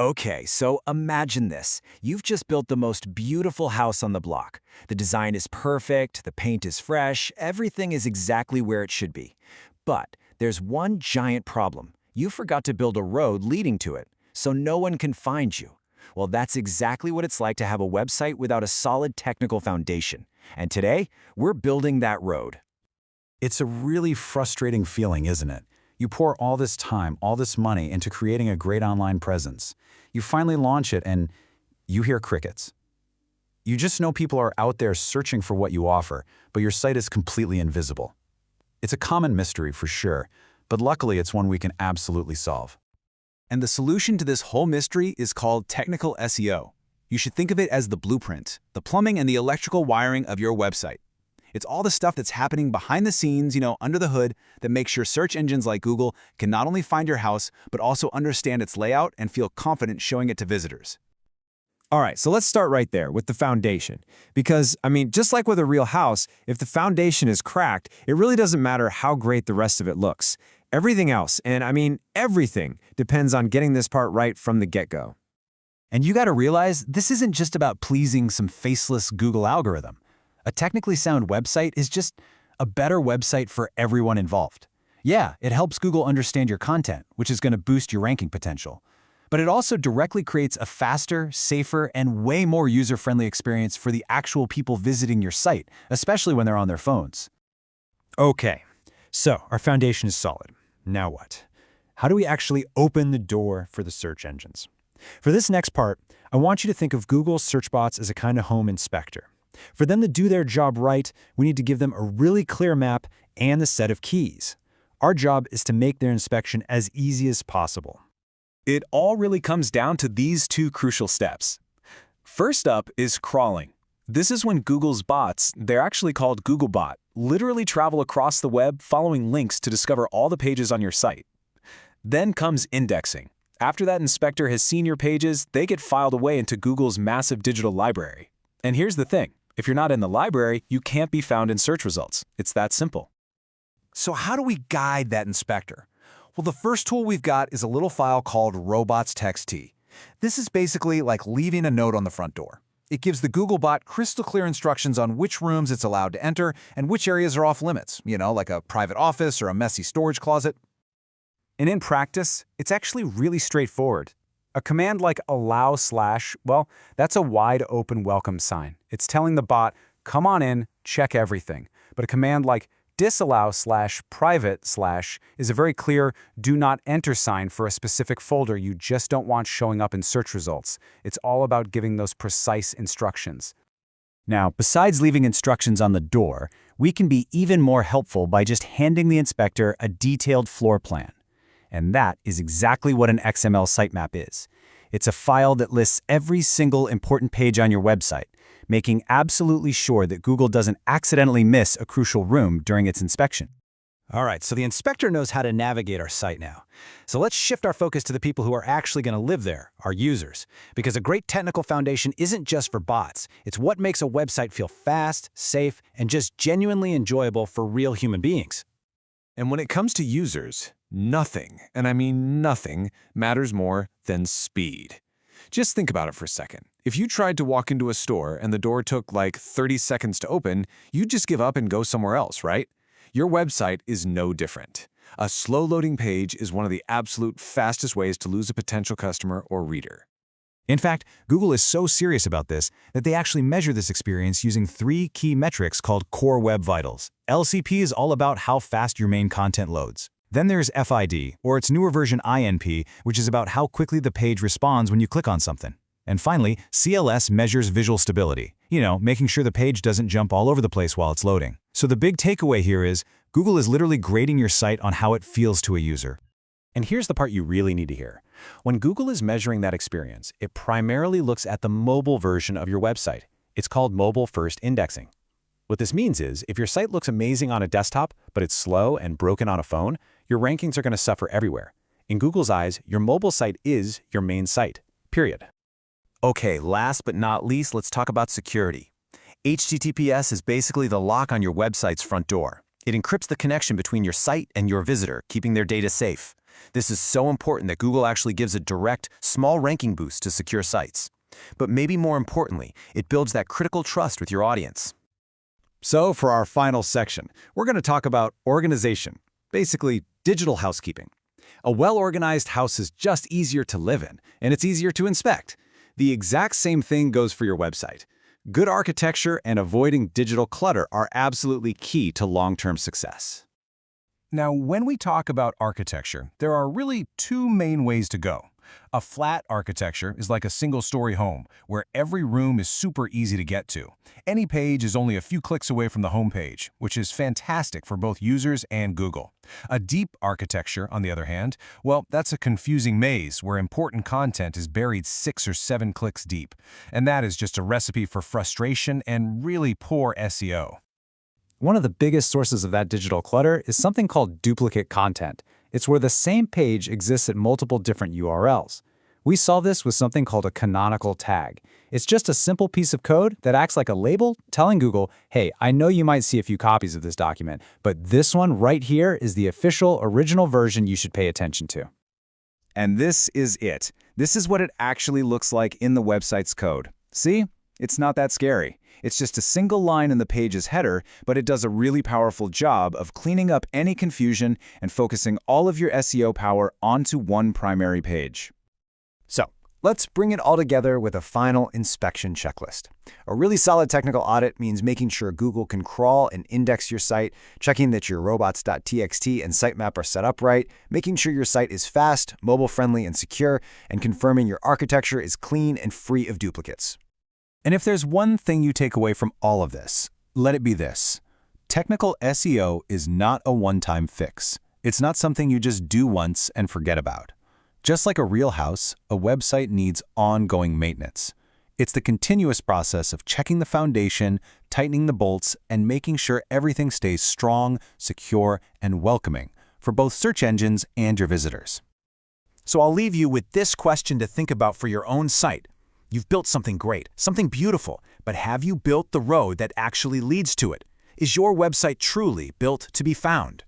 Okay, so imagine this. You've just built the most beautiful house on the block. The design is perfect, the paint is fresh, everything is exactly where it should be. But there's one giant problem. You forgot to build a road leading to it, so no one can find you. Well, that's exactly what it's like to have a website without a solid technical foundation. And today, we're building that road. It's a really frustrating feeling, isn't it? You pour all this time, all this money into creating a great online presence. You finally launch it and you hear crickets. You just know people are out there searching for what you offer, but your site is completely invisible. It's a common mystery for sure, but luckily it's one we can absolutely solve. And the solution to this whole mystery is called technical SEO. You should think of it as the blueprint, the plumbing and the electrical wiring of your website. It's all the stuff that's happening behind the scenes, under the hood, that makes sure search engines like Google can not only find your house, but also understand its layout and feel confident showing it to visitors. All right, so let's start right there with the foundation. Because, just like with a real house, if the foundation is cracked, it really doesn't matter how great the rest of it looks. Everything else, and everything, depends on getting this part right from the get-go. And you gotta realize, this isn't just about pleasing some faceless Google algorithm. A technically sound website is just a better website for everyone involved. Yeah, it helps Google understand your content, which is going to boost your ranking potential. But it also directly creates a faster, safer, and way more user-friendly experience for the actual people visiting your site, especially when they're on their phones. Okay, so our foundation is solid. Now what? How do we actually open the door for the search engines? For this next part, I want you to think of Google's search bots as a kind of home inspector. For them to do their job right, we need to give them a really clear map and a set of keys. Our job is to make their inspection as easy as possible. It all really comes down to these two crucial steps. First up is crawling. This is when Google's bots, they're actually called Googlebot, literally travel across the web following links to discover all the pages on your site. Then comes indexing. After that inspector has seen your pages, they get filed away into Google's massive digital library. And here's the thing. If you're not in the library, you can't be found in search results. It's that simple. So how do we guide that inspector? Well, the first tool we've got is a little file called robots.txt. This is basically like leaving a note on the front door. It gives the Googlebot crystal clear instructions on which rooms it's allowed to enter and which areas are off limits, like a private office or a messy storage closet. And in practice, it's actually really straightforward. A command like allow/, well, that's a wide open welcome sign. It's telling the bot, come on in, check everything. But a command like disallow/private/ is a very clear do not enter sign for a specific folder you just don't want showing up in search results. It's all about giving those precise instructions. Now, besides leaving instructions on the door, we can be even more helpful by just handing the inspector a detailed floor plan. And that is exactly what an XML sitemap is. It's a file that lists every single important page on your website, making absolutely sure that Google doesn't accidentally miss a crucial room during its inspection. All right, so the inspector knows how to navigate our site now. So let's shift our focus to the people who are actually going to live there, our users. Because a great technical foundation isn't just for bots. It's what makes a website feel fast, safe, and just genuinely enjoyable for real human beings. And when it comes to users, nothing, and I mean nothing, matters more than speed. Just think about it for a second. If you tried to walk into a store and the door took like 30 seconds to open, you'd just give up and go somewhere else, right? Your website is no different. A slow-loading page is one of the absolute fastest ways to lose a potential customer or reader. In fact, Google is so serious about this that they actually measure this experience using 3 key metrics called Core Web Vitals. LCP is all about how fast your main content loads. Then there's FID, or its newer version INP, which is about how quickly the page responds when you click on something. And finally, CLS measures visual stability, making sure the page doesn't jump all over the place while it's loading. So the big takeaway here is, Google is literally grading your site on how it feels to a user. And here's the part you really need to hear. When Google is measuring that experience, it primarily looks at the mobile version of your website. It's called mobile-first indexing. What this means is, if your site looks amazing on a desktop, but it's slow and broken on a phone, your rankings are going to suffer everywhere. In Google's eyes, your mobile site is your main site, period. Okay, last but not least, let's talk about security. HTTPS is basically the lock on your website's front door. It encrypts the connection between your site and your visitor, keeping their data safe. This is so important that Google actually gives a direct, small ranking boost to secure sites. But maybe more importantly, it builds that critical trust with your audience. So for our final section, we're going to talk about organization, basically digital housekeeping. A well-organized house is just easier to live in, and it's easier to inspect. The exact same thing goes for your website. Good architecture and avoiding digital clutter are absolutely key to long-term success. Now, when we talk about architecture, there are really two main ways to go. A flat architecture is like a single-story home, where every room is super easy to get to. Any page is only a few clicks away from the home page, which is fantastic for both users and Google. A deep architecture, on the other hand, well, that's a confusing maze where important content is buried 6 or 7 clicks deep. And that is just a recipe for frustration and really poor SEO. One of the biggest sources of that digital clutter is something called duplicate content. It's where the same page exists at multiple different URLs. We solve this with something called a canonical tag. It's just a simple piece of code that acts like a label telling Google, hey, I know you might see a few copies of this document, but this one right here is the official original version you should pay attention to. And this is it. This is what it actually looks like in the website's code. See? It's not that scary. It's just a single line in the page's header, but it does a really powerful job of cleaning up any confusion and focusing all of your SEO power onto one primary page. So, let's bring it all together with a final inspection checklist. A really solid technical audit means making sure Google can crawl and index your site, checking that your robots.txt and sitemap are set up right, making sure your site is fast, mobile-friendly, and secure, and confirming your architecture is clean and free of duplicates. And if there's one thing you take away from all of this, let it be this. Technical SEO is not a one-time fix. It's not something you just do once and forget about. Just like a real house, a website needs ongoing maintenance. It's the continuous process of checking the foundation, tightening the bolts, and making sure everything stays strong, secure, and welcoming for both search engines and your visitors. So I'll leave you with this question to think about for your own site. You've built something great, something beautiful, but have you built the road that actually leads to it? Is your website truly built to be found?